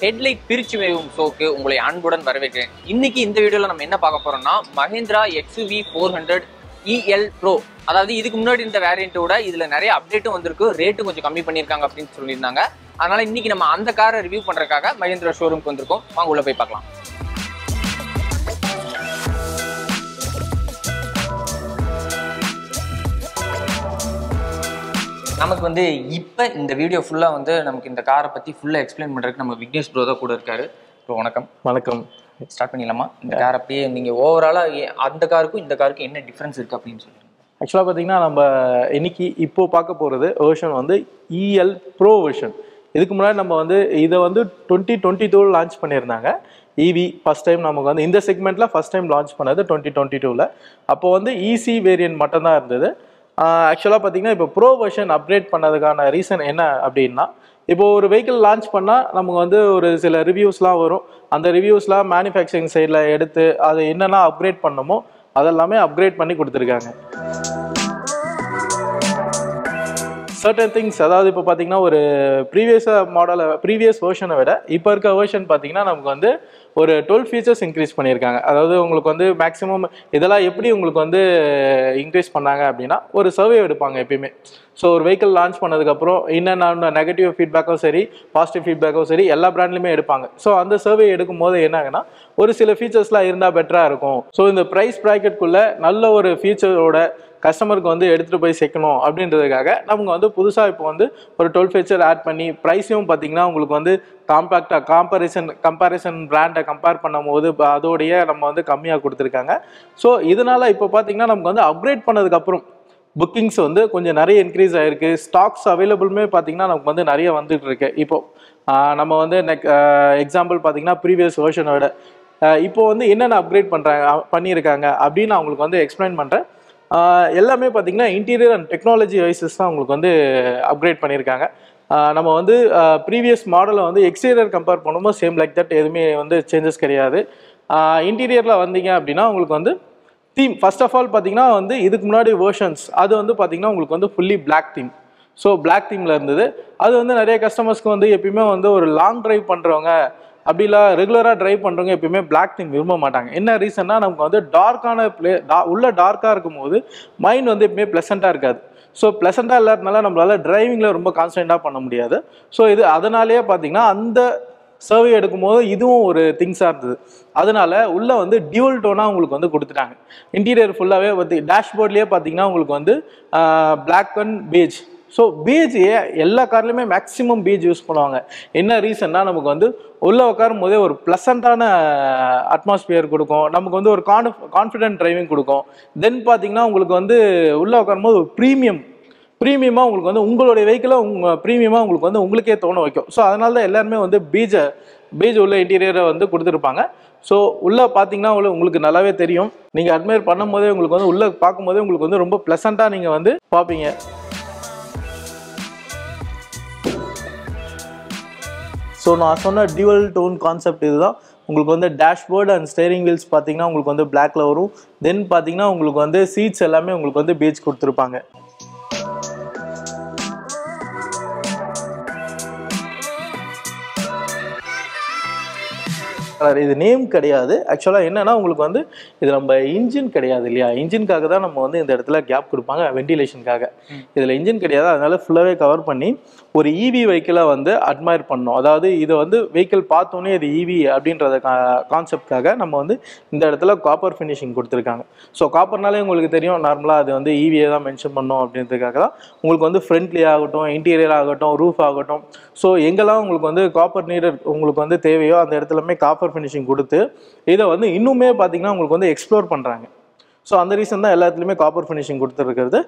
Headlight பிரிச்சு வேகும் ஷோக்கு உங்களை அன்புடன் வரவேற்கிறேன். இன்னைக்கு இந்த வீடியோல நம்ம என்ன பார்க்க போறோம்னா மஹிந்திரா XUV 400 EL Pro. அதாவது இதுக்கு முன்னாடி இந்த வேரியண்ட்டோட இதுல நிறைய அப்டேட்டும் வந்திருக்கு, ரேட்டும் கொஞ்சம் கம்மி பண்ணியிருக்காங்க அப்படின்னு சொல்லியிருந்தாங்க. அதனால இன்னைக்கு நம்ம அந்த காரை ரிவ்யூ பண்றதுக்காக மஹிந்திரா ஷோரூம்க்கு வந்திருக்கோம். வாங்க உள்ள போய் பார்க்கலாம். நமக்கு வந்து இப்போ இந்த வீடியோ ஃபுல்லாக வந்து நமக்கு இந்த காரை பற்றி ஃபுல்லாக எக்ஸ்பிளைன் பண்ணுறதுக்கு நம்ம விக்னேஷ் ப்ரோ தான் கூட இருக்காரு. ப்ரோ வணக்கம். வணக்கம். ஸ்டார்ட் பண்ணிடலாமா? இந்த கார் அப்படியே நீங்கள் ஓவராலாக அந்த காருக்கும் இந்த காருக்கும் என்ன டிஃப்ரென்ஸ் இருக்குது அப்படின்னு சொல்லுங்கள். ஆக்சுவலாக பார்த்தீங்கன்னா நம்ம இப்போ பார்க்க போகிறது வெர்ஷன் வந்து EL Pro வெர்ஷன். இதுக்கு முன்னாடி நம்ம வந்து இதை வந்து 2022 லான்ச் பண்ணியிருந்தாங்க. EV ஃபஸ்ட் டைம் நமக்கு வந்து இந்த செக்மெண்ட்டில் ஃபஸ்ட் டைம் லான்ச் பண்ணது 2022. அப்போ வந்து EC வேரியன்ட் மட்டும்தான் இருந்தது. ஆக்சுவலாக பார்த்தீங்கன்னா இப்போ ப்ரோ வெர்ஷன் அப்கிரேட் பண்ணதுக்கான ரீசன் என்ன அப்படின்னா, இப்போது ஒரு வெஹிக்கிள் லான்ச் பண்ணால் நமக்கு வந்து ஒரு சில ரிவ்யூஸ்லாம் வரும். அந்த ரிவ்யூஸ்லாம் மேனுஃபேக்சரிங் சைடில் எடுத்து அதை என்னெல்லாம் அப்கிரேட் பண்ணணுமோ அதெல்லாமே அப்கிரேட் பண்ணி கொடுத்துருக்காங்க. சர்டன் திங்ஸ், அதாவது இப்போ பார்த்தீங்கன்னா ஒரு ப்ரீவியஸ் வெர்ஷனை விட இப்போ இருக்க வெர்ஷன் பார்த்தீங்கன்னா நமக்கு வந்து ஒரு 12 ஃபீச்சர்ஸ் இன்க்ரீஸ் பண்ணியிருக்காங்க. அதாவது உங்களுக்கு வந்து மேக்ஸிமம் இதெல்லாம் எப்படி உங்களுக்கு வந்து இன்க்ரீஸ் பண்ணாங்க அப்படின்னா, ஒரு சர்வே எடுப்பாங்க எப்பயுமே. ஸோ ஒரு வெஹிக்கிள் லான்ச் பண்ணதுக்கப்புறம் என்னென்ன நெகட்டிவ் ஃபீட்பேக்கும் சரி பாசிட்டிவ் ஃபீட்பேக்கும் சரி எல்லா பிராண்ட்லையுமே எடுப்பாங்க. ஸோ அந்த சர்வே எடுக்கும் போது என்னாங்கன்னா ஒரு சில ஃபீச்சர்ஸ்லாம் இருந்தால் பெட்டராக இருக்கும். ஸோ இந்த ப்ரைஸ் ப்ராக்கெட்குள்ளே நல்ல ஒரு ஃபீச்சரோட கஸ்டமருக்கு வந்து எடுத்துகிட்டு போய் சேர்க்கணும் அப்படின்றதுக்காக நமக்கு வந்து புதுசாக இப்போ வந்து ஒரு 12 ஃபீச்சர் ஆட் பண்ணி ப்ரைஸையும் பார்த்தீங்கன்னா உங்களுக்கு வந்து கம்பேரிசன் பிராண்டை கம்பேர் பண்ணும் போது அதோடைய நம்ம வந்து கம்மியாக கொடுத்துருக்காங்க. ஸோ இதனால் இப்போ பார்த்தீங்கன்னா நமக்கு வந்து அப்கிரேட் பண்ணதுக்கப்புறம் புக்கிங்ஸ் வந்து கொஞ்சம் நிறைய இன்க்ரீஸ் ஆகிருக்கு. ஸ்டாக்ஸ் அவைலபிளுமே பார்த்தீங்கன்னா நமக்கு வந்து நிறைய வந்துட்டு இருக்கு. இப்போது நம்ம வந்து எக்ஸாம்பிள் பார்த்தீங்கன்னா ப்ரீவியஸ் வெர்ஷனோட இப்போ வந்து என்னென்ன அப்கிரேட் பண்ணியிருக்காங்க அப்படின்னு நான் உங்களுக்கு வந்து எக்ஸ்பிளைன் பண்ணுறேன். எல்லாமே பார்த்தீங்கன்னா இன்டீரியர் அண்ட் டெக்னாலஜி வைசஸ் தான் உங்களுக்கு வந்து அப்கிரேட் பண்ணியிருக்காங்க. நம்ம வந்து ப்ரீவியஸ் மாடலை வந்து எக்ஸ்டீரியர் கம்பேர் பண்ணும்போது சேம் லைக் தட் எதுவுமே வந்து சேஞ்சஸ் கிடையாது. இன்டீரியரில் வந்தீங்க அப்படின்னா உங்களுக்கு வந்து தீம் ஃபர்ஸ்ட் ஆஃப் ஆல் பார்த்தீங்கன்னா வந்து இதுக்கு முன்னாடி வேர்ஷன்ஸ் அது வந்து பார்த்தீங்கன்னா உங்களுக்கு வந்து fully black theme. So black தீமில் இருந்தது. அது வந்து நிறைய கஸ்டமர்ஸ்க்கு வந்து எப்பயுமே வந்து ஒரு லாங் ட்ரைவ் பண்ணுறவங்க அப்படிலாம் ரெகுலராக ட்ரைவ் பண்ணுறவங்க எப்பயுமே பிளாக் தீம் விரும்ப மாட்டாங்க. என்ன ரீசன்னா நமக்கு வந்து டார்க்கான உள்ள டார்க்காக இருக்கும் போது மைண்ட் வந்து எப்பயுமே ப்ளசண்ட்டாக இருக்காது. ஸோ ப்ளசண்ட்டாக இல்லாதனால நம்மளால் டிரைவிங்கில் ரொம்ப கான்சன்ட்ரேட்டாக பண்ண முடியாது. ஸோ இது அதனாலேயே பார்த்தீங்கன்னா அந்த சர்வே எடுக்கும்போது இதுவும் ஒரு திங்ஸாக இருந்தது. அதனால உள்ளே வந்து டியூவல் டோனாக உங்களுக்கு வந்து கொடுத்துட்டாங்க. இன்டீரியர் ஃபுல்லாகவே வந்து டேஷ்போர்ட்லேயே பார்த்தீங்கன்னா உங்களுக்கு வந்து black and page. So Beej எல்லா கார்லையுமே மேக்ஸிமம் பீஜ் யூஸ் பண்ணுவாங்க. என்ன ரீசன்னா நமக்கு வந்து உள்ளே உட்காரும் போதே ஒரு ப்ளசண்ட்டான அட்மாஸ்பியர் கொடுக்கும். நமக்கு வந்து ஒரு கான்ஃபிடென்ட் டிரைவிங் கொடுக்கும். தென் பார்த்தீங்கன்னா உங்களுக்கு வந்து உள்ளே உட்காரும் போது ஒரு ப்ரீமியமாக உங்களுக்கு வந்து உங்களுடைய வெஹிக்கிளை ப்ரீமியமாக உங்களுக்கு வந்து உங்களுக்கே தோண வைக்கும். ஸோ அதனால தான் எல்லாருமே வந்து பீஜ் உள்ள இன்டீரியரை வந்து கொடுத்துருப்பாங்க. ஸோ உள்ளே பார்த்தீங்கன்னா உங்களுக்கு நல்லாவே தெரியும். நீங்கள் அட்மையர் பண்ணும் போதே உங்களுக்கு வந்து உள்ளே பார்க்கும்போதே உங்களுக்கு வந்து ரொம்ப ப்ளசண்ட்டாக நீங்கள் வந்து பார்ப்பீங்க. ஸோ நான் சொன்ன டியூவல் டோன் கான்செப்ட் இதுதான். உங்களுக்கு வந்து டேஷ்போர்டு அண்ட் ஸ்டேரிங் வீல்ஸ் பார்த்தீங்கன்னா உங்களுக்கு வந்து பிளாக்ல வரும். தென் பார்த்தீங்கன்னா உங்களுக்கு வந்து சீட்ஸ் எல்லாமே உங்களுக்கு வந்து பீச் கொடுத்துருப்பாங்க. இது நேம் கிடையாது. ஆக்சுவலாக என்னன்னா உங்களுக்கு வந்து இது நம்ம இன்ஜின் கிடையாது இல்லையா, இன்ஜின்காக தான் நம்ம வந்து இந்த இடத்துல கேப் கொடுப்பாங்க வென்டிலேஷனுக்காக. இதில் இன்ஜின் கிடையாது. அதனால ஃபுல்லாகவே கவர் பண்ணி ஒரு EV வெஹிக்கிளை வந்து அட்மையர் பண்ணோம். அதாவது இதை வந்து வெஹிக்கிள் பார்த்தோன்னே இது EV அப்படின்றத கான்செப்ட்காக நம்ம வந்து இந்த இடத்துல காப்பர் ஃபினிஷிங் கொடுத்துருக்காங்க. ஸோ காப்பர்னாலே உங்களுக்கு தெரியும் நார்மலாக அது வந்து EVயை தான் மென்ஷன் பண்ணோம் அப்படின்றதுக்காக தான் உங்களுக்கு வந்து ஃப்ரண்ட்லி ஆகட்டும் இன்டீரியர் ஆகட்டும் ரூஃப் ஆகட்டும் ஸோ எங்கெல்லாம் உங்களுக்கு வந்து காப்பர் நீடர் உங்களுக்கு வந்து தேவையோ அந்த இடத்துலமே காப்பர் ஃபினிஷிங் கொடுத்து இதை வந்து இன்னுமே பார்த்தீங்கன்னா உங்களுக்கு வந்து எக்ஸ்ப்ளோர் பண்ணுறாங்க. ஸோ அந்த ரீசன் தான் எல்லாத்துலேயுமே காப்பர் ஃபினிஷிங் கொடுத்துருக்கிறது.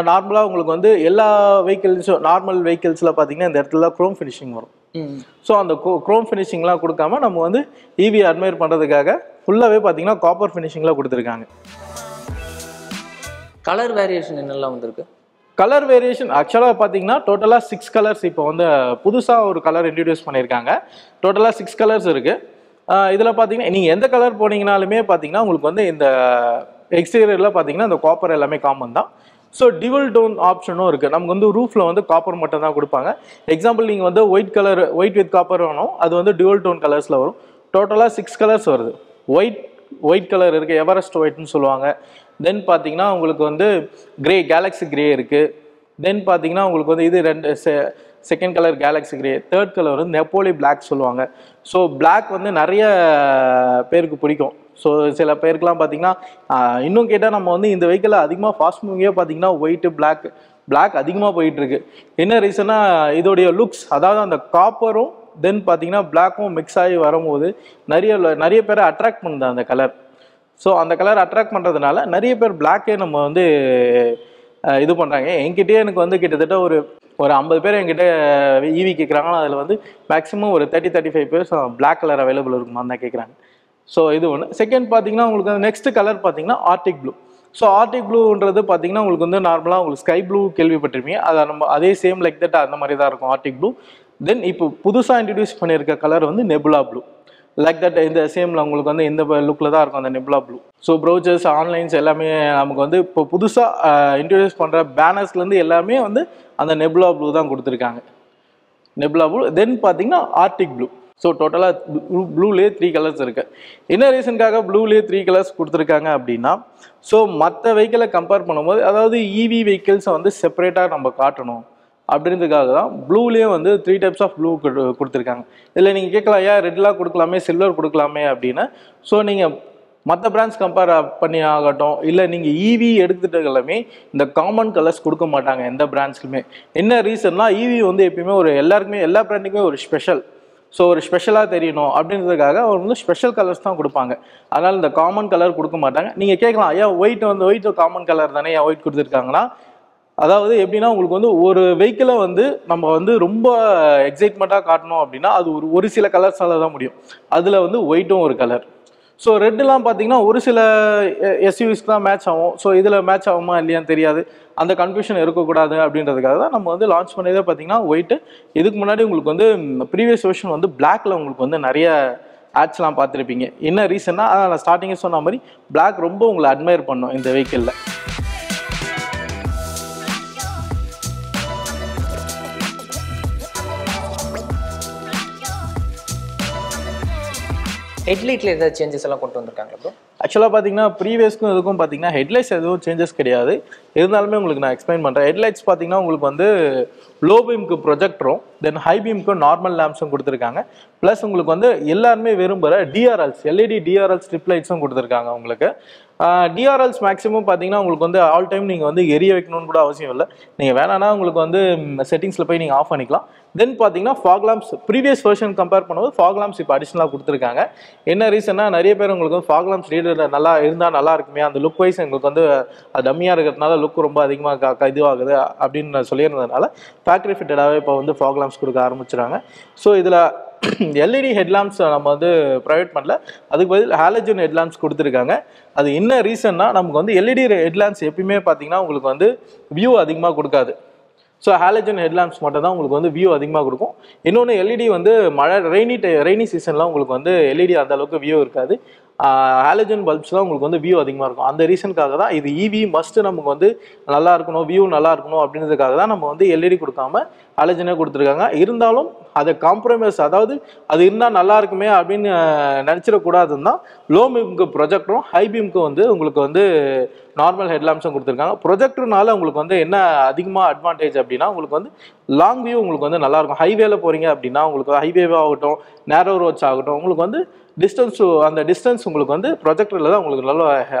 நார்மலாக உங்களுக்கு வந்து எல்லா வெஹிக்கிள்ஸும் நார்மல் வெஹிக்கிள்ஸில் பார்த்தீங்கன்னா இந்த இடத்துல க்ரோம் ஃபினிஷிங் வரும். ஸோ அந்த க்ரோம் ஃபினிஷிங்லாம் கொடுக்காம நம்ம வந்து EV அட்மையர் பண்ணுறதுக்காக ஃபுல்லாகவே பார்த்தீங்கன்னா காப்பர் ஃபினிஷிங்லாம் கொடுத்துருக்காங்க. கலர் வேரியேஷன் என்னெல்லாம் வந்திருக்கு? கலர் வேரியேஷன் ஆக்சுவலாக பார்த்தீங்கன்னா டோட்டலாக 6 கலர்ஸ் இப்போ வந்து புதுசாக ஒரு கலர் இன்ட்ரடியூஸ் பண்ணியிருக்காங்க. டோட்டலாக 6 கலர்ஸ் இருக்குது. இதில் பார்த்தீங்கன்னா நீங்கள் எந்த கலர் போனீங்கனாலுமே பார்த்தீங்கன்னா உங்களுக்கு வந்து இந்த எக்ஸ்டீரியரில் பார்த்தீங்கன்னா இந்த காப்பர் எல்லாமே காமன் தான். ஸோ டிவல் டோன் ஆப்ஷனும் இருக்குது. நமக்கு வந்து ரூஃபில் வந்து காப்பர் மட்டும் தான் கொடுப்பாங்க. எக்ஸாம்பிள் நீங்கள் வந்து ஒயிட் வித் காப்பர் வேணும், அது வந்து டிவல் டோன் கலர்ஸில் வரும். டோட்டலாக 6 கலர்ஸ் வருது. ஒயிட் கலர் இருக்குது, எவரெஸ்ட் ஒயிட்னு சொல்லுவாங்க. தென் பார்த்தீங்கன்னா உங்களுக்கு வந்து கேலக்ஸி கிரே இருக்குது. தென் பார்த்தீங்கன்னா உங்களுக்கு வந்து இது second colour Galaxy grey. Third colour வந்து நெப்போலி பிளாக் சொல்லுவாங்க. ஸோ பிளாக் வந்து நிறைய பேருக்கு பிடிக்கும். ஸோ சில பேருக்குலாம் பார்த்தீங்கன்னா இன்னும் கேட்டால் நம்ம வந்து இந்த வெஹிக்கிளில் அதிகமாக ஃபாஸ்ட் மூவியாக பார்த்தீங்கன்னா ஒயிட்டு பிளாக் அதிகமாக போயிட்டுருக்கு. என்ன ரீசன்னா இதோடைய லுக்ஸ், அதாவது அந்த காப்பரும் தென் பார்த்தீங்கன்னா பிளாக்கும் மிக்ஸ் ஆகி வரும்போது நிறைய பேரை அட்ராக்ட் பண்ணுது அந்த கலர். ஸோ அந்த கலர் அட்ராக்ட் பண்ணுறதுனால நிறைய பேர் பிளாக்கே நம்ம வந்து இது பண்ணுறாங்க. என்கிட்டயே எனக்கு வந்து கிட்டத்தட்ட ஒரு 50 பேர் என்கிட்ட ஈவி கேட்குறாங்கன்னா அதில் வந்து மேக்ஸிமம் ஒரு 30-35 பேர்ஸ் பிளாக் கலர் அவைலபிள் இருக்குமான்னு தான் கேட்குறாங்க. ஸோ இது ஒன்று. செகண்ட் பார்த்தீங்கன்னா உங்களுக்கு நெக்ஸ்ட் கலர் பார்த்தீங்கன்னா ஆர்டிக் ப்ளூ. ஸோ ஆர்டிக் ப்ளூன்றது பார்த்தீங்கன்னா உங்களுக்கு வந்து நார்மலாக உங்களுக்கு ஸ்கை ப்ளூ கேள்விப்பட்டிருப்பீங்க. அதை நம்ம அதே சேம் லைக் தட் அந்த மாதிரி தான் இருக்கும் ஆர்டிக் ப்ளூ. தென் இப்போ புதுசாக இன்ட்ரடியூஸ் பண்ணியிருக்க கலர் வந்து நெபுலா ப்ளூ. லைக் தட் இந்த சேமில் உங்களுக்கு வந்து இந்த லுக்கில் தான் இருக்கும் அந்த nebula blue. So brochures onlines எல்லாமே நமக்கு வந்து இப்போ புதுசாக இன்ட்ரடியூஸ் பண்ணுற பேனர்ஸ்லேருந்து எல்லாமே வந்து அந்த நெபுலா ப்ளூ தான் கொடுத்துருக்காங்க. Nebula blue. தென் பார்த்தீங்கன்னா ஆர்டிக் ப்ளூ. ஸோ டோட்டலாக ப்ளூலேயே 3 கலர்ஸ் இருக்குது. என்ன ரீசனுக்காக ப்ளூலேயே 3 கலர்ஸ் கொடுத்துருக்காங்க அப்படின்னா, ஸோ மற்ற வெஹிக்கிளை கம்பேர் பண்ணும்போது, அதாவது இவி வெஹிக்கிள்ஸை வந்து செப்பரேட்டாக நம்ம காட்டணும் அப்படின்றதுக்காக தான் ப்ளூலேயே வந்து 3 டைப்ஸ் ஆஃப் ப்ளூ கொடுத்துருக்காங்க. இதில் நீங்கள் கேட்கலாம், ஏன் ரெட்லாம் கொடுக்கலாமே, சில்வர் கொடுக்கலாமே அப்படின்னு. ஸோ நீங்கள் மற்ற பிராண்ட்ஸ் கம்பேர் பண்ணி ஆகட்டும், இல்லை நீங்கள் இவி எடுத்துகிட்டு இந்த காமன் கலர்ஸ் கொடுக்க மாட்டாங்க எந்த பிராண்ட்ஸ்லுமே. என்ன ரீசன்னா இவி வந்து எப்பயுமே எல்லா பிராண்டுக்குமே ஒரு ஸ்பெஷல். ஸோ ஒரு ஸ்பெஷலாக தெரியணும் அப்படின்றதுக்காக அவர் வந்து ஸ்பெஷல் கலர்ஸ் தான் கொடுப்பாங்க. அதனால் இந்த காமன் கலர் கொடுக்க மாட்டாங்க. நீங்கள் கேட்கலாம், ஏன் ஒயிட் காமன் கலர் தானே, ஏன் ஒயிட் கொடுத்துருக்காங்கன்னா, அதாவது எப்படின்னா உங்களுக்கு வந்து ஒரு வெஹிக்கிளை வந்து நம்ம வந்து ரொம்ப எக்ஸைட்மெண்ட்டாக காட்டணும் அப்படின்னா அது ஒரு சில கலர்ஸால் தான் முடியும். அதில் வந்து ஒயிட்டும் ஒரு கலர். ஸோ ரெட்டுலாம் பார்த்தீங்கன்னா ஒரு சில எஸ்யூவிஸ்க்கு தான் மேட்ச் ஆகும். ஸோ இதில் மேட்ச் ஆகுமா இல்லையான்னு தெரியாது. அந்த கன்ஃபியூஷன் இருக்கக்கூடாது அப்படின்றதுக்காக தான் நம்ம வந்து லான்ச் பண்ணதே பார்த்தீங்கன்னா ஒயிட்டு. இதுக்கு முன்னாடி உங்களுக்கு வந்து ப்ரீவியஸ் வெர்ஷன் வந்து பிளாக்ல உங்களுக்கு வந்து நிறைய ஆட்ஸ்லாம் பார்த்துருப்பீங்க. என்ன ரீசன்னா நான் ஸ்டார்டிங்கே சொன்ன மாதிரி பிளாக் ரொம்ப உங்களை அட்மையர் பண்ணும் இந்த வெஹிக்கிளில். ஹெட்லைட்டில் ஏதாவது சேஞ்சஸ் எல்லாம் கொண்டு வந்திருக்காங்க ப்ரோ? ஆக்சுவலாக பார்த்தீங்கன்னா ப்ரீவியஸ்க்கும் இதுக்கும் பார்த்தீங்கன்னா ஹெட்லைட்ஸ் எதுவும் சேஞ்சஸ் கிடையாது. இருந்தாலுமே உங்களுக்கு நான் எக்ஸ்பிளைன் பண்ணுறேன். ஹெட்லைட்ஸ் பார்த்தீங்கன்னா உங்களுக்கு வந்து லோ பீமுக்கு ப்ரொஜெக்டரும் தென் ஹை பீமுக்கு நார்மல் லேம்ப்ஸும் கொடுத்துருக்காங்க. ப்ளஸ் உங்களுக்கு வந்து எல்லாருமே விரும்புகிற டிஆர்எல்ஸ் எல்இடி டிஆர்எல் ஸ்ட்ரிப் லைட்ஸும் கொடுத்துருக்காங்க உங்களுக்கு. டிஆர்எல்ஸ் மேக்ஸிமம் பார்த்தீங்கன்னா உங்களுக்கு வந்து ஆல் டைம் நீங்கள் வந்து எரிய வைக்கணும்னு கூட அவசியம் இல்லை. நீங்கள் வேணான்னா உங்களுக்கு வந்து செட்டிங்ஸில் போய் நீங்கள் ஆஃப் பண்ணிக்கலாம். தென் பார்த்தீங்கன்னா fog lamps previous version compare பண்ணும்போது ஃபாக் லாம்ப்ஸ் இப்போ அடிஷனலாக கொடுத்துருக்காங்க. என்ன ரீசன்னா நிறைய பேர் உங்களுக்கு வந்து ஃபாக் லாம்ப்ஸ் ரீடர் நல்லா இருந்தால் நல்லா இருக்குமே, அந்த லுக் வைஸ் எங்களுக்கு வந்து அது டம்மியாக இருக்கிறதுனால லுக் ரொம்ப அதிகமாக இதுவாகுது அப்படின்னு சொல்லியிருந்ததுனால ஃபேக்ட்ரி ஃபிட்டடாகவே இப்போ வந்து ஃபாக் லாம்ப்ஸ் கொடுக்க ஆரம்பிச்சிடுறாங்க. ஸோ இதில் எல்இடி ஹெட்லாம்ப்ஸ் நம்ம வந்து ப்ரொவைட் பண்ணல, அதுக்கு பதில் ஹாலஜன் ஹெட்லாம்ப்ஸ் கொடுத்துருக்காங்க. அது என்ன ரீசன்னா நமக்கு வந்து எல்இடி ஹெட்லாம்ப்ஸ் எப்பயுமே பார்த்தீங்கன்னா உங்களுக்கு வந்து வியூ அதிகமாக கொடுக்காது. ஸோ ஹாலஜன் ஹெட்லாம்ப்ஸ் மட்டும் தான் உங்களுக்கு வந்து வியூ அதிகமாக கொடுக்கும். இன்னொன்று எல்இடி வந்து ரெய்னி சீசன்லாம் உங்களுக்கு வந்து எல்இடி அந்த அளவுக்கு வியூ இருக்காது. ஹாலஜன் பல்ப்ஸ்லாம் உங்களுக்கு வந்து வியூ அதிகமாக இருக்கும். அந்த ரீசனுக்காக தான் இது இவி மஸ்ட்டு நமக்கு வந்து நல்லா இருக்கணும், வியூ நல்லா இருக்கணும் அப்படின்றதுக்காக தான் நம்ம வந்து எல்இடி கொடுக்காம ஹாலஜனே கொடுத்துருக்காங்க. இருந்தாலும் அதை காம்ப்ரமைஸ், அதாவது அது இருந்தால் நல்லா இருக்குமே அப்படின்னு நினச்சிடக்கூடாதுன்னு தான் லோ பீமுக்கு ப்ரொஜெக்டரும் ஹை பீமுக்கு வந்து உங்களுக்கு வந்து நார்மல் ஹெட்லாம்ப்ஸும் கொடுத்துருக்காங்க. ப்ரொஜெக்டர்னால உங்களுக்கு வந்து என்ன அதிகமாக அட்வான்டேஜ் அப்படின்னா உங்களுக்கு வந்து லாங் வியூ உங்களுக்கு வந்து நல்லாயிருக்கும். ஹைவேல போகிறீங்க அப்படின்னா உங்களுக்கு ஹைவேவாகட்டும் நேரோ ரோட்ஸ் ஆகட்டும் உங்களுக்கு வந்து அந்த டிஸ்டன்ஸ் உங்களுக்கு வந்து ப்ரொஜெக்டரில் தான் உங்களுக்கு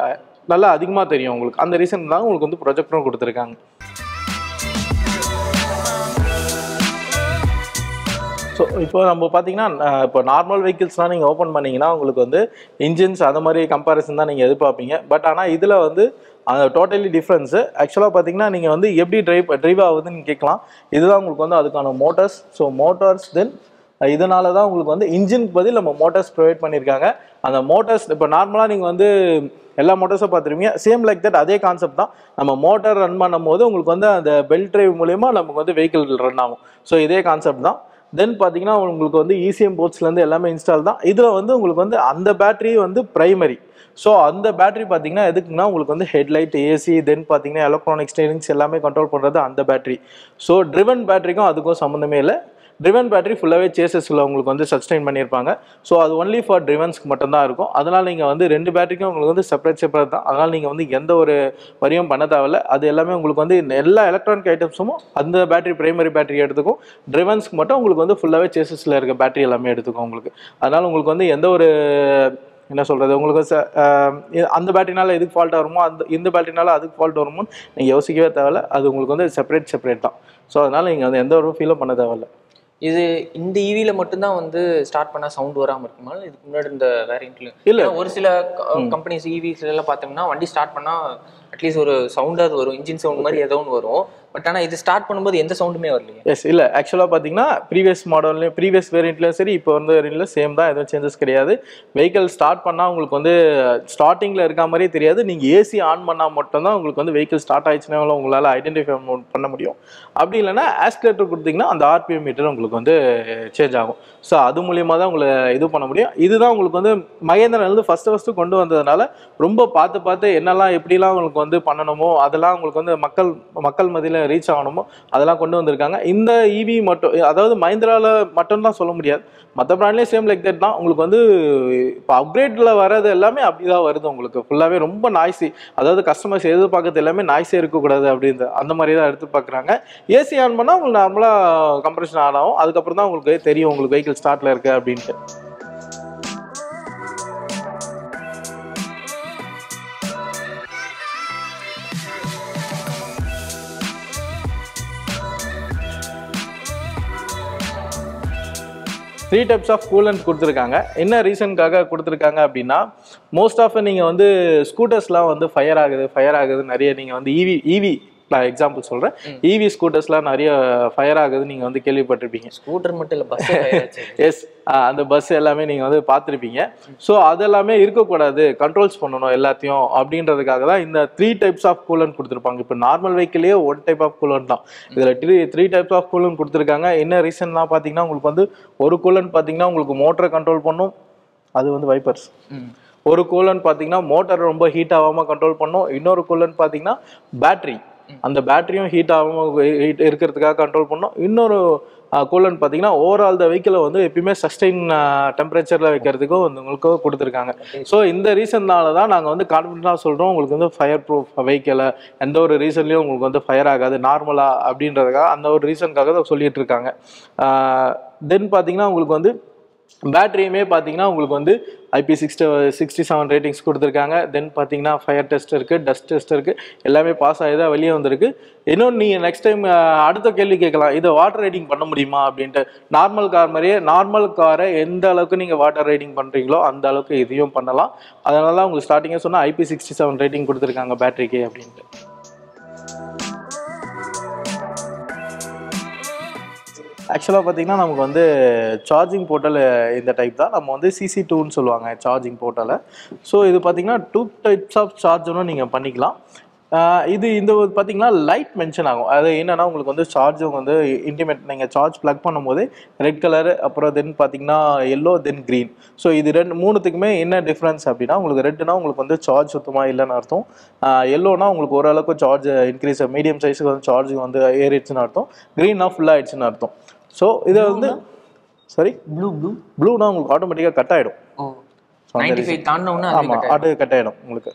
நல்லா அதிகமாக தெரியும் உங்களுக்கு. அந்த ரீசன் தான் உங்களுக்கு வந்து ப்ரொஜெக்டரும் கொடுத்துருக்காங்க. ஸோ இப்போ நம்ம பார்த்தீங்கன்னா இப்போ நார்மல் வெஹிக்கிள்ஸ்லாம் நீங்கள் ஓப்பன் பண்ணிங்கன்னா உங்களுக்கு வந்து இன்ஜின்ஸ் அந்த மாதிரி கம்பேரிசன் தான் நீங்கள் எதிர்பார்ப்பீங்க. பட் ஆனால் இதில் வந்து அந்த டோட்டலி டிஃப்ரென்ஸு. ஆக்சுவலாக பார்த்தீங்கன்னா நீங்கள் வந்து எப்படி ட்ரைவ் ஆகுதுன்னு நீங்கள் கேட்கலாம். இதுதான் உங்களுக்கு வந்து அதுக்கான மோட்டர்ஸ். ஸோ மோட்டார்ஸ் தென் இதனால தான் உங்களுக்கு வந்து இன்ஜினுக்கு பதில் நம்ம மோட்டார்ஸ் ப்ரொவைட் பண்ணியிருக்காங்க. அந்த மோட்டார்ஸ் இப்போ நார்மலாக நீங்கள் வந்து எல்லா மோட்டார்ஸும் பார்த்துருப்பீங்க, சேம் லைக் தட் அதே கான்செப்ட் தான். நம்ம மோட்டார் ரன் பண்ணும் போது உங்களுக்கு வந்து அந்த பெல்ட் ட்ரைவ் மூலயமா நமக்கு வந்து வெஹிக்கிள் ரன் ஆகும். ஸோ இதே கான்செப்ட் தான். தென் பார்த்தீங்கன்னா உங்களுக்கு வந்து இசிஎம் போர்ட்ஸ்லேருந்து எல்லாமே இன்ஸ்டால் தான். இதில் வந்து உங்களுக்கு வந்து அந்த பேட்டரி வந்து பிரைமரி. ஸோ அந்த பேட்டரி பார்த்தீங்கன்னா எதுக்குன்னா உங்களுக்கு வந்து ஹெட்லைட், ஏசி, தென் பார்த்தீங்கன்னா எலக்ட்ரானிக் ஸ்டேரிங்ஸ் எல்லாமே கண்ட்ரோல் பண்ணுறது அந்த பேட்டரி. ஸோ ட்ரிவன் பேட்டரிக்கும் அதுக்கும் சம்மந்தமே இல்லை. ட்ரிவன் பேட்டரி ஃபுல்லாகவே சேசஸில் உங்களுக்கு வந்து சஸ்டைன் பண்ணியிருப்பாங்க. ஸோ அது ஒன்லி ஃபார் ட்ரிவன்ஸ்க்கு மட்டும்தான் இருக்கும். அதனால் நீங்கள் வந்து 2 பேட்டரிக்கும் உங்களுக்கு வந்து செப்பரேட் தான். அதனால் நீங்கள் வந்து எந்த ஒரு வரியும் பண்ண தேவையில்ல. அது எல்லாமே உங்களுக்கு வந்து எல்லா எலக்ட்ரானிக் ஐட்டம்ஸும் அந்த பேட்டரி பிரைமரி பேட்டரி எடுத்துக்கும். ட்ரிவன்ஸ்க்கு மட்டும் உங்களுக்கு வந்து ஃபுல்லாகவே சேசஸில் இருக்க பேட்டரி எல்லாமே எடுத்துக்கும் உங்களுக்கு. அதனால் உங்களுக்கு வந்து எந்த ஒரு என்ன சொல்கிறது உங்களுக்கு அந்த பேட்டரினால எதுக்கு ஃபால்ட் வருமோ இந்த பேட்டரினால அதுக்கு ஃபால்ட் வருமோ நீங்கள் யோசிக்கவே தேவையில்ல. அது உங்களுக்கு வந்து செப்பரேட் தான். ஸோ அதனால் நீங்கள் வந்து எந்த ஒரு ஃபீலும் பண்ண தேவையில்ல. இது இந்த ஈவில மட்டும்தான் வந்து ஸ்டார்ட் பண்ணா சவுண்ட் வராம இருக்குமா? இதுக்கு முன்னாடி இந்த வேரியன்ட்ல இல்ல ஒரு சில கம்பெனிஸ் ஈவிஸ்ல எல்லாம் பார்த்தோம்னா வண்டி ஸ்டார்ட் பண்ணா அட்லீஸ்ட் ஒரு சவுண்டாவது வரும், இன்ஜின் சவுண்ட் மாதிரி ஏதோ ஒன்று வரும். பட் ஆனால் இது ஸ்டார்ட் பண்ணும்போது எந்த சவுண்டுமே வரலையே. எஸ் இல்லை ஆக்சுவலாக பார்த்தீங்கன்னா ப்ரீவியஸ் வேரியண்ட்லையும் சரி இப்போ வந்து வேரியண்ட்ல சேம் தான், எதுவும் சேஞ்சஸ் கிடையாது. வெஹிக்கல் ஸ்டார்ட் பண்ணால் உங்களுக்கு வந்து ஸ்டார்டிங்கில் இருக்க மாதிரியே தெரியாது. நீங்கள் ஏசி ஆன் பண்ணால் மட்டும்தான் உங்களுக்கு வந்து வெஹிக்கல் ஸ்டார்ட் ஆயிடுச்சுன்னா உங்களால் ஐடென்டிஃபை பண்ண முடியும். அப்படி இல்லைன்னா ஆஸ்கலேட்டர் கொடுத்தீங்கன்னா அந்த ஆர்பிஎம் மீட்டர் உங்களுக்கு வந்து சேஞ்ச் ஆகும். ஸோ அது மூலியமாக தான் உங்களை இது பண்ண முடியும். இதுதான் உங்களுக்கு வந்து மகேந்திரன் வந்து ஃபஸ்ட்டு கொண்டு வந்ததுனால ரொம்ப பார்த்து என்னெல்லாம் எப்படிலாம் உங்களுக்கு வந்து பண்ணணுமோ அதெல்லாம் உங்களுக்கு வந்து மக்கள் மத்தியில் ரீச் ஆகணுமோ அதெல்லாம் கொண்டு வந்திருக்காங்க. இந்த ஈவி மட்டும், அதாவது மஹிந்திராவில் மட்டும்தான் சொல்ல முடியாது, மற்ற பிராண்ட்லேயும் சேம் லைக் தட் தான். உங்களுக்கு வந்து இப்போ அப்கிரேடில் வர்றது எல்லாமே அப்படி தான் வருது. உங்களுக்கு ஃபுல்லாகவே ரொம்ப நாய்ஸி, அதாவது கஸ்டமர்ஸ் எதிர்பார்க்கறது எல்லாமே நாய்ஸே இருக்கக்கூடாது அப்படின்ற அந்த மாதிரி தான் எடுத்து பார்க்குறாங்க. ஏசி ஆன் பண்ணால் உங்களுக்கு நார்மலாக கம்ப்ரெஷன் ஆன் ஆகும். அதுக்கப்புறம் தான் உங்களுக்கு தெரியும் உங்களுக்கு வெஹிக்கிள் ஸ்டார்ட்டில் இருக்குது அப்படின்ட்டு. த்ரீ டைப்ஸ் ஆஃப் கூலண்ட் கொடுத்துருக்காங்க. என்ன ரீசனுக்காக கொடுத்துருக்காங்க அப்படின்னா, மோஸ்ட் ஆஃப் நீங்கள் வந்து ஸ்கூட்டர்ஸ்லாம் வந்து ஃபயர் ஆகுது நிறைய. நீங்கள் வந்து ஈவி நான் எக்ஸாம்பிள் சொல்கிறேன், ஈவி ஸ்கூட்டர்ஸ்லாம் நிறைய ஃபயர் ஆகுது நீங்கள் வந்து கேள்விப்பட்டிருப்பீங்க. ஸ்கூட்டர் மட்டும் இல்லை, பஸ். எஸ், அந்த பஸ் எல்லாமே நீங்கள் வந்து பார்த்துருப்பீங்க. ஸோ அதெல்லாமே இருக்கக்கூடாது, கண்ட்ரோல்ஸ் பண்ணணும் எல்லாத்தையும் அப்படின்றதுக்காக தான் இந்த 3 டைப்ஸ் ஆஃப் கூலண்ட் கொடுத்துருப்பாங்க. இப்போ நார்மல் வெஹிக்கிளே 1 டைப் ஆஃப் கூலண்ட் தான். இதில் 3 டைப்ஸ் ஆஃப் கூலண்ட் கொடுத்துருக்காங்க. என்ன ரீசன்லாம் பார்த்தீங்கன்னா, உங்களுக்கு வந்து ஒரு கூலண்ட் பார்த்தீங்கன்னா உங்களுக்கு மோட்டரை கண்ட்ரோல் பண்ணும், அது வந்து வைப்பர்ஸ். ஒரு கூலண்ட் பார்த்தீங்கன்னா மோட்டர் ரொம்ப ஹீட் ஆகாமல் கண்ட்ரோல் பண்ணும். இன்னொரு கூலண்ட் பார்த்தீங்கன்னா பேட்டரி, அந்த பேட்டரியும் ஹீட் இருக்கிறதுக்காக கண்ட்ரோல் பண்ணோம். இன்னொரு கூலண்ட் பார்த்தீங்கன்னா ஓவரால் த வெஹிக்கிளை வந்து எப்பயுமே சஸ்டெயின் டெம்பரேச்சரில் வைக்கிறதுக்கும் உங்களுக்கு கொடுத்துருக்காங்க. ஸோ இந்த ரீசன்னால தான் நாங்கள் வந்து கான்ஃபிடென்ட்டாக சொல்கிறோம் உங்களுக்கு வந்து ஃபயர் ப்ரூஃப் வெஹிக்கிளை எந்த ஒரு ரீசன்லையும் உங்களுக்கு வந்து ஃபயர் ஆகாது நார்மலாக அப்படின்றதுக்காக அந்த ஒரு ரீசனுக்காக தான் சொல்லிட்டு இருக்காங்க. தென் பார்த்தீங்கன்னா உங்களுக்கு வந்து பேட்டரியுமே பார்த்தீங்கன்னா உங்களுக்கு வந்து IP67 ரேட்டிங்ஸ் கொடுத்துருக்காங்க. தென் பார்த்தீங்கன்னா ஃபயர் டெஸ்ட் இருக்குது, டஸ்ட் டெஸ்ட் இருக்குது, எல்லாமே பாஸ் ஆகி தான் வெளியே வந்திருக்கு. இன்னொன்று நீங்கள் நெக்ஸ்ட் டைம் அடுத்த கேள்வி கேட்கலாம், இதை வாட்டர் ரைடிங் பண்ண முடியுமா அப்படின்ட்டு. நார்மல் கார் மாதிரியே நார்மல் காரை எந்த அளவுக்கு நீங்கள் வாட்டர் ரைடிங் பண்ணுறீங்களோ அந்த அளவுக்கு இதையும் பண்ணலாம். அதனால தான் உங்களுக்கு ஸ்டார்டிங்கே சொன்னால் IP67 ரேட்டிங் கொடுத்துருக்காங்க பேட்டரிக்கு அப்படின்ட்டு. ஆக்சுவலாக பார்த்தீங்கன்னா நமக்கு வந்து சார்ஜிங் போர்ட்டல் இந்த டைப் தான். நம்ம வந்து CC2ன்னு சொல்லுவாங்க சார்ஜிங் போர்ட்டலை. ஸோ இது பார்த்தீங்கன்னா 2 டைப்ஸ் ஆஃப் சார்ஜரும் நீங்கள் பண்ணிக்கலாம். இந்த பார்த்தீங்கன்னா லைட் மென்ஷன் ஆகும். அது என்னென்னா உங்களுக்கு வந்து சார்ஜும் வந்து இன்டிமேட், நீங்கள் சார்ஜ் ப்ளக் பண்ணும்போது ரெட் கலரு, அப்புறம் தென் பார்த்தீங்கன்னா எல்லோ, தென் க்ரீன். ஸோ இது 3த்துக்குமே என்ன டிஃப்ரென்ஸ் அப்படின்னா, உங்களுக்கு ரெட்டுனா உங்களுக்கு வந்து சார்ஜ் சுத்தமாக இல்லைன்னு அர்த்தம், எல்லோனா உங்களுக்கு ஓரளவுக்கு சார்ஜ் இன்க்ரீஸ், மீடியம் சைஸுக்கு வந்து சார்ஜ் வந்து ஏறிடுச்சுன்னு அர்த்தம், க்ரீனா ஃபுல்லாக ஆயிடுச்சுன்னு அர்த்தம். ஸோ இதை வந்து சாரி ப்ளூனா உங்களுக்கு ஆட்டோமேட்டிக்காக கட் ஆகிடும். ஆமாம், ஆட்டோ கட் ஆகிடும் உங்களுக்கு.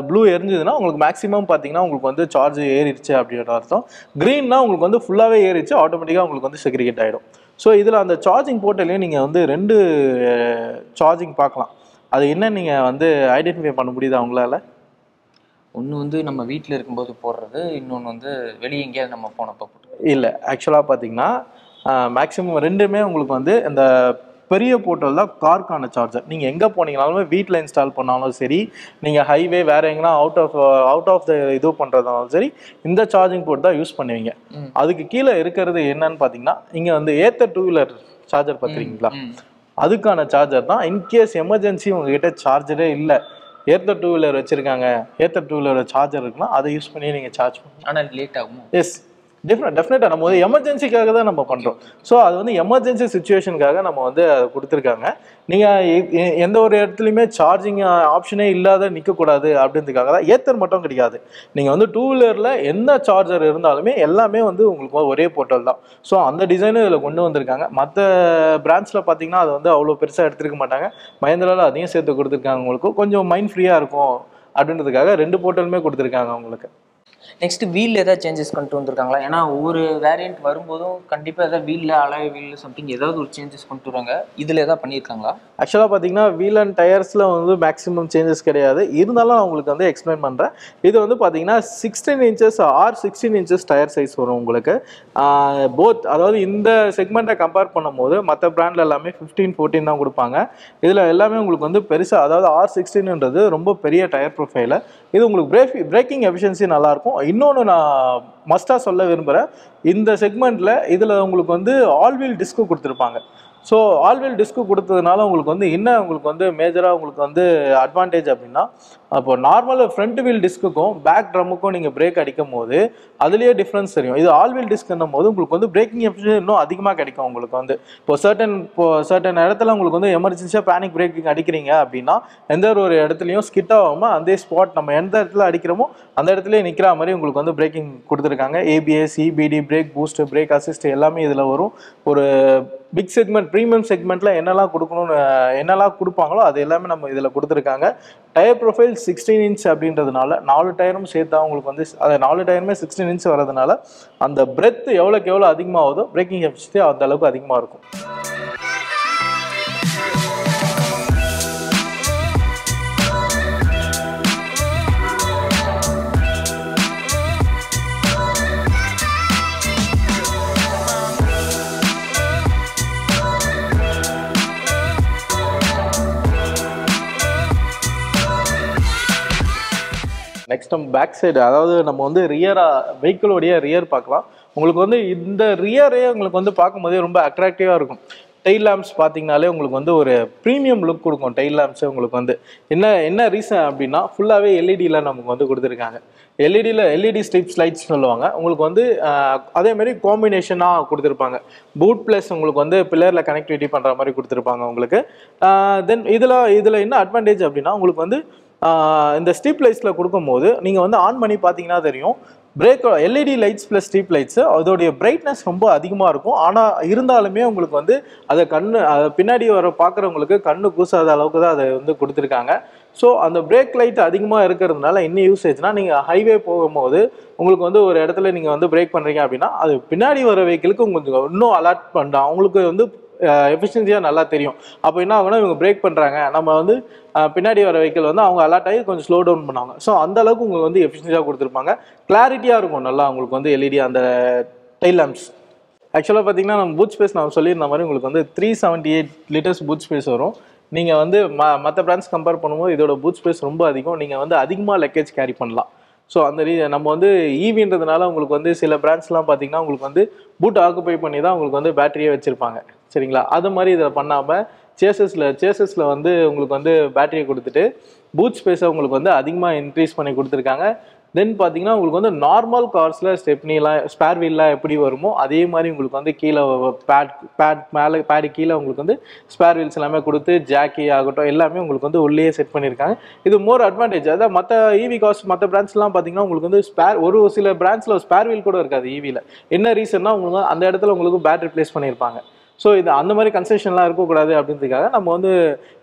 ப்ளூ எரிஞ்சதுன்னா உங்களுக்கு மேக்ஸிமம் பார்த்தீங்கன்னா உங்களுக்கு வந்து சார்ஜ் ஏறிடுச்சு அப்படின்ற அர்த்தம். க்ரீன்னா உங்களுக்கு வந்து ஃபுல்லாகவே ஏறிடுச்சு, ஆட்டோமேட்டிக்காக உங்களுக்கு வந்து செக்ரிகேட் ஆகிடும். ஸோ இதில் அந்த சார்ஜிங் போர்ட்டலையும் நீங்கள் வந்து 2 சார்ஜிங் பார்க்கலாம். அது என்ன நீங்கள் வந்து ஐடென்டிஃபை பண்ண முடியுதா உங்களால்? ஒன்று வந்து நம்ம வீட்டில் இருக்கும்போது போடுறது, இன்னொன்று வந்து வெளியே எங்கேயாவது நம்ம போனப்போ போட்டு. இல்லை, ஆக்சுவலாக பார்த்தீங்கன்னா மேக்ஸிமம் 2மே உங்களுக்கு வந்து இந்த பெரிய போர்ட்டல் தான் காருக்கான சார்ஜர். நீங்கள் எங்கே போனீங்கனாலுமே வீட்டில் இன்ஸ்டால் பண்ணாலும் சரி, நீங்கள் ஹைவே வேறு எங்கன்னா அவுட் ஆஃப் த இது பண்ணுறதாலும் சரி, இந்த சார்ஜிங் போர்ட் தான் யூஸ் பண்ணுவீங்க. அதுக்கு கீழே இருக்கிறது என்னன்னு பார்த்தீங்கன்னா, இங்கே வந்து ஏத்தர் 2 வீலர் சார்ஜர் பார்த்துருக்கீங்களா, அதுக்கான சார்ஜர் தான். இன்கேஸ் எமர்ஜென்சி உங்ககிட்ட சார்ஜரே இல்லை, ஏத்தர் 2 வீலர் வச்சுருக்காங்க, ஏத்தர் 2 வீலர் சார்ஜர் இருக்குன்னா அதை யூஸ் பண்ணி நீங்கள் சார்ஜ் பண்ணலாம். ஆனால் லேட் ஆகும். எஸ், டெஃபினட்டாக நம்ம வந்து எமர்ஜென்சிக்காக தான் நம்ம பண்ணுறோம். ஸோ அது வந்து எமர்ஜென்சி சுச்சுவேஷனுக்காக நம்ம வந்து அதை கொடுத்துருக்காங்க. நீங்கள் எந்த ஒரு இடத்துலையுமே சார்ஜிங் ஆப்ஷனே இல்லாத நிற்கக்கூடாது அப்படின்றதுக்காக தான். ஏத்தர் மட்டும் கிடையாது, நீங்கள் வந்து 2 வீலரில் எந்த சார்ஜர் இருந்தாலுமே எல்லாமே வந்து உங்களுக்கு ஒரே போர்ட்டல் தான். ஸோ அந்த டிசைனும் இதில் கொண்டு வந்திருக்காங்க. மற்ற பிராண்ட்ஸில் பார்த்தீங்கன்னா அது வந்து அவ்வளோ பெருசாக எடுத்துருக்க மாட்டாங்க. மஹேந்திராவில் அதையும் சேர்த்து கொடுத்துருக்காங்க. உங்களுக்கு கொஞ்சம் மைண்ட் ஃப்ரீயாக இருக்கும் அப்படின்றதுக்காக 2 போர்ட்டலுமே கொடுத்துருக்காங்க உங்களுக்கு. நெக்ஸ்ட் வீல் ஏதாவது சேஞ்சஸ் கொண்டு வந்திருக்காங்களா? ஏன்னா ஒவ்வொரு வேரியன்ட் வரும்போதும் கண்டிப்பாக ஏதாவது வீலில் அலாய் வீல் சம்திங் ஏதாவது ஒரு சேஞ்சஸ் கொண்டு வராங்க. இதில் ஏதாவது பண்ணியிருக்காங்களா? ஆக்சுவலாக பார்த்தீங்கன்னா வீல் அண்ட் டயர்ஸில் வந்து மேக்ஸிமம் சேஞ்சஸ் கிடையாது. இருந்தாலும் நான் உங்களுக்கு வந்து எக்ஸ்பிளைன் பண்ணுறேன். இது வந்து பார்த்தீங்கன்னா 16 inches or 16 inches tyre size வரும் உங்களுக்கு. போத் அதாவது இந்த செக்மெண்ட்டை கம்பேர் பண்ணும்போது மற்ற பிராண்டில் எல்லாமே 15, 14 தான் கொடுப்பாங்க. இதில் எல்லாமே உங்களுக்கு வந்து பெருசாக, அதாவது R16ன்றது ரொம்ப பெரிய டயர் ப்ரொஃபைலு. இது உங்களுக்கு பிரேக்கிங் எஃபிஷியன்சி நல்லாயிருக்கும். இன்னொன்று நான் மஸ்டாக சொல்ல விரும்புகிறேன், இந்த செக்மெண்ட்டில் இதில் உங்களுக்கு வந்து ஆல் வீல் டிஸ்க்கு கொடுத்துருப்பாங்க. ஸோ ஆல் வீல் டிஸ்க்கு கொடுத்ததுனால உங்களுக்கு வந்து என்ன உங்களுக்கு வந்து மேஜராக உங்களுக்கு வந்து அட்வான்டேஜ் அப்படின்னா, அப்போ நார்மல் ஃப்ரண்ட் வீல் டிஸ்க்குக்கும் பேக் ட்ரம்முக்கும் நீங்கள் பிரேக் அடிக்கும் போது அதுலேயே டிஃப்ரென்ஸ் தெரியும். இது ஆல் வீல் டிஸ்க்குன்னும் போது உங்களுக்கு வந்து பிரேக்கிங் எஃபிஷியன்சி இன்னும் அதிகமாக கிடைக்கும். உங்களுக்கு வந்து இப்போ சர்டன் இடத்துல உங்களுக்கு வந்து எமர்ஜென்சியாக பேனிக் பிரேக்கிங் அடிக்கிறீங்க அப்படின்னா எந்த ஒரு இடத்துலையும் ஸ்கிட் ஆகாமல் அந்த ஸ்பாட் நம்ம எந்த இடத்துல அடிக்கிறோமோ அந்த இடத்துலயே நிற்கிற மாதிரி உங்களுக்கு வந்து பிரேக்கிங் கொடுத்துருக்காங்க. ABS, EBD, break boost, break assist எல்லாமே இதில் வரும். ஒரு பிக் செக்மெண்ட், ப்ரீமியம் செக்மெண்ட்டில் என்னெல்லாம் கொடுக்கணும்னு என்னெல்லாம் கொடுப்பாங்களோ அது எல்லாமே நம்ம இதில் கொடுத்துருக்காங்க. டயர் ப்ரொஃபைல் 16 இன்ச் அப்படின்றதுனால 4 டயரும் சேர்த்தா உங்களுக்கு வந்து அதை 4 டயருமே 16 இன்ச் வரதுனால அந்த பிரெத் எவ்வளோக்கு எவ்வளோ அதிகமாகுதோ பிரேக்கிங் எஃபிஷியன்சி அந்த அளவுக்கு அதிகமாக இருக்கும். நெக்ஸ்ட் நம்ம பேக் சைடு, அதாவது நம்ம வந்து வெஹிக்கிளோடைய ரியர் பார்க்கலாம். உங்களுக்கு வந்து இந்த ரியரே உங்களுக்கு வந்து பார்க்கும்போதே ரொம்ப அட்ராக்டிவாக இருக்கும். டெயில் லேம்ப்ஸ் பார்த்தீங்கனாலே உங்களுக்கு வந்து ஒரு ப்ரீமியம் லுக் கொடுக்கும். டெயில் லேம்ப்ஸே உங்களுக்கு வந்து என்ன ரீசன் அப்படின்னா ஃபுல்லாகவே எல்இடியில் நமக்கு வந்து கொடுத்துருக்காங்க. எல்இடி ஸ்ட்ரிப்ஸ் லைட்ஸ் சொல்லுவாங்க. உங்களுக்கு வந்து அதேமாதிரி காம்பினேஷனாக கொடுத்துருப்பாங்க. பூட் ப்ளஸ் உங்களுக்கு வந்து பில்லரில் கனெக்டிவிட்டி பண்ணுற மாதிரி கொடுத்துருப்பாங்க உங்களுக்கு. தென் இதில் என்ன அட்வான்டேஜ் அப்படின்னா உங்களுக்கு வந்து இந்த ஸ்ட்ரிப் லைட்ஸில் கொடுக்கும்போது நீங்கள் வந்து ஆன் பண்ணி பார்த்தீங்கன்னா தெரியும், LED lights plus strip lights அதோடைய பிரைட்னஸ் ரொம்ப அதிகமாக இருக்கும். ஆனால் இருந்தாலுமே உங்களுக்கு வந்து அதை பின்னாடி பார்க்குறவங்களுக்கு கண்ணு கூசாத அளவுக்கு தான் அதை வந்து கொடுத்துருக்காங்க. ஸோ அந்த பிரேக் லைட் அதிகமாக இருக்கிறதுனால என்ன யூசேஜ்னால், நீங்கள் ஹைவே போகும்போது உங்களுக்கு வந்து ஒரு இடத்துல நீங்கள் வந்து பிரேக் பண்ணுறீங்க அப்படின்னா அது பின்னாடி வர வெஹிக்கிளுக்கு உங்களுக்கு இன்னும் அலர்ட் பண்ணலாம். அவங்களுக்கு வந்து எஃபிஷியன்சியாக நல்லா தெரியும். அப்போ என்ன ஆகுனா இவங்க பிரேக் பண்ணுறாங்க, நம்ம வந்து பின்னாடி வர வெஹிக்கிள் வந்து அவங்க அலர்ட் ஆகி கொஞ்சம் ஸ்லோ டவுன் பண்ணுவாங்க. ஸோ அந்த அளவுக்கு உங்களுக்கு வந்து எஃபிஷியன்சியாக கொடுத்துருப்பாங்க. கிளாரிட்டியாக இருக்கும் நல்லா உங்களுக்கு வந்து எல்இடி அந்த டெயில் லேம்ப்ஸ். ஆக்சுவலாக பார்த்தீங்கன்னா நம்ம பூட் ஸ்பேஸ் நான் சொல்லியிருந்த மாதிரி உங்களுக்கு வந்து 378 லிட்டர்ஸ் பூட் ஸ்பேஸ் வரும். நீங்கள் வந்து மற்ற பிராண்ட்ஸ் கம்பேர் பண்ணும்போது இதோட பூட் ஸ்பேஸ் ரொம்ப அதிகம். நீங்கள் வந்து அதிகமாக லக்கேஜ் கேரி பண்ணலாம். ஸோ அந்த நம்ம வந்து ஈவின்றதுனால உங்களுக்கு வந்து சில பிராண்ட்ஸ்லாம் பார்த்தீங்கன்னா உங்களுக்கு வந்து பூட் ஆக்குபை பண்ணி தான் உங்களுக்கு வந்து பேட்டரியே வச்சுருப்பாங்க. சரிங்களா? அது மாதிரி இதில் பண்ணாமல் சேசஸில் வந்து உங்களுக்கு வந்து பேட்டரியை கொடுத்துட்டு பூட் ஸ்பேஸை உங்களுக்கு வந்து அதிகமாக இன்க்ரீஸ் பண்ணி கொடுத்துருக்காங்க. தென் பார்த்தீங்கன்னா உங்களுக்கு வந்து நார்மல் கார்ஸில் ஸ்டெப்னிலாம் ஸ்பேர் வீல்லாம் எப்படி வருமோ அதே மாதிரி உங்களுக்கு வந்து கீழே பேடு கீழே உங்களுக்கு வந்து ஸ்பேர் வீல்ஸ் எல்லாமே கொடுத்து ஜாக்கி ஆகட்டும் எல்லாமே உங்களுக்கு வந்து உள்ளே செட் பண்ணியிருக்காங்க. இது மோர் அட்வான்டேஜ். அதாவது மற்ற ஈவி கார்ஸ் மற்ற பிராண்ட்ஸ்லாம் பார்த்தீங்கன்னா உங்களுக்கு வந்து ஒரு சில பிராண்ட்ஸில் ஸ்பேர் வீல் கூட இருக்காது ஈவியில். என்ன ரீசன்னா உங்களுக்கு அந்த இடத்துல உங்களுக்கு பேட்டரி ப்ளேஸ் பண்ணியிருப்பாங்க. ஸோ இது அந்த மாதிரி கன்செஷன்லாம் இருக்கக்கூடாது அப்படின்றதுக்காக நம்ம வந்து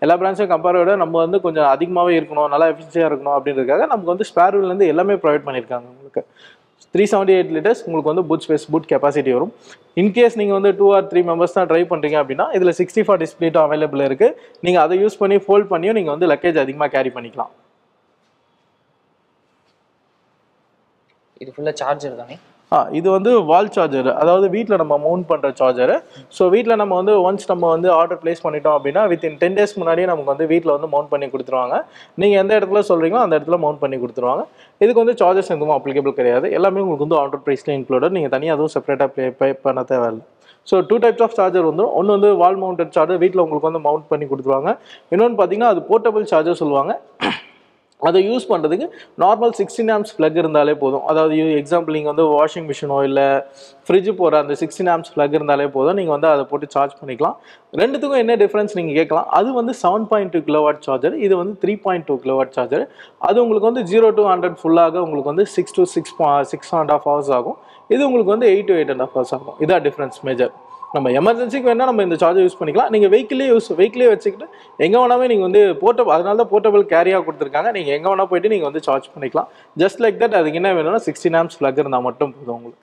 எல்லா பிராண்ட்ஸையும் கம்பேர் விட நம்ம வந்து கொஞ்சம் அதிகமாகவே இருக்கணும், நல்லா எஃபிஷியன்சியாக இருக்கணும் அப்படின்றதுக்காக நமக்கு வந்து ஸ்பேர் வீல்லேருந்து எல்லாமே ப்ரொவைட் பண்ணியிருக்காங்க. உங்களுக்கு 378 லிட்டர்ஸ் உங்களுக்கு வந்து பூட் கெப்பாசிட்டி வரும். இன்கேஸ் நீங்கள் வந்து 2 or 3 மெம்பர்ஸ் தான் ட்ரைவ் பண்ணுறீங்க அப்படின்னா இதில் 64 டிஸ்பிளேட்டும் அவைலபிள் இருக்குது. நீங்கள் அதை யூஸ் பண்ணி ஃபோல்ட் பண்ணியும் நீங்கள் வந்து லக்கேஜ் அதிகமாக கேரி பண்ணிக்கலாம். இது ஃபுல்லாக சார்ஜர் தானே? இது வந்து வால் சார்ஜர், அதாவது வீட்டில் நம்ம மவுண்ட் பண்ணுற சார்ஜரு. ஸோ வீட்டில் நம்ம வந்து ஒன்ஸ் நம்ம வந்து ஆர்டர் பிளேஸ் பண்ணிட்டோம் அப்படின்னா வித்தின் 10 days முன்னாடியே நமக்கு வந்து வீட்டில் வந்து மவுண்ட் பண்ணி கொடுத்துருவாங்க. நீங்கள் எந்த இடத்துல சொல்கிறீங்களோ அந்த இடத்துல மவுண்ட் பண்ணி கொடுத்துருவாங்க. இதுக்கு வந்து சார்ஜஸ் எதுவும் அப்ளிகபிள் கிடையாது. எல்லாமே உங்களுக்கு வந்து ஆர்டர் ப்ரைஸ்லேயே இன்க்ளூடட். நீங்கள் தனியாக அதுவும் செப்பரேட்டாக பே பண்ண தேவையில்லை. ஸோ 2 types ஆஃப் சார்ஜர் வந்துடும். ஒன்று வந்து வால் மவுண்டட் சார்ஜர் வீட்டில் உங்களுக்கு வந்து மவுண்ட் பண்ணி கொடுத்துருவாங்க. இன்னொன்று பார்த்தீங்கன்னா அது போர்ட்டபிள் சார்ஜர் சொல்லுவாங்க. அதை யூஸ் பண்ணுறதுக்கு நார்மல் 16 amps plug இருந்தாலே போதும். அதாவது எக்ஸாம்பிள் நீங்கள் வந்து வாஷிங் மிஷினோ இல்லை ஃப்ரிட்ஜ் போகிற அந்த 16 amps plug இருந்தாலே போதும், நீங்கள் வந்து அதை போட்டு சார்ஜ் பண்ணிக்கலாம். ரெண்டுத்துக்கும் என்ன டிஃப்ரென்ஸ் நீங்கள் கேட்கலாம். அது வந்து 7.2 kW சார்ஜர், இது வந்து 3.2 kW சார்ஜர். அது உங்களுக்கு வந்து 0 to 100 ஃபுல்லாக உங்களுக்கு வந்து 6 to 6.5 hours ஆகும். இது உங்களுக்கு வந்து 8 to 8.5 hours ஆகும். இதான் டிஃப்ரென்ஸ் மேஜர். நம்ம எமர்ஜென்சிக்கு வேணால் நம்ம இந்த சார்ஜர் யூஸ் பண்ணிக்கலாம். நீங்கள் வெஹிக்கிளே வச்சுக்கிட்டு எங்கே வேணாமே நீங்கள் வந்து அதனால தான் போர்ட்டபிள் கேரியாக கொடுத்துருக்காங்க. நீங்கள் எங்கே வேணால் போயிட்டு நீங்கள் வந்து சார்ஜ் பண்ணிக்கலாம். Just like that. அதுக்கு என்ன வேணும்னா 16 amps plug இருந்தால் மட்டும் போதும் உங்களுக்கு.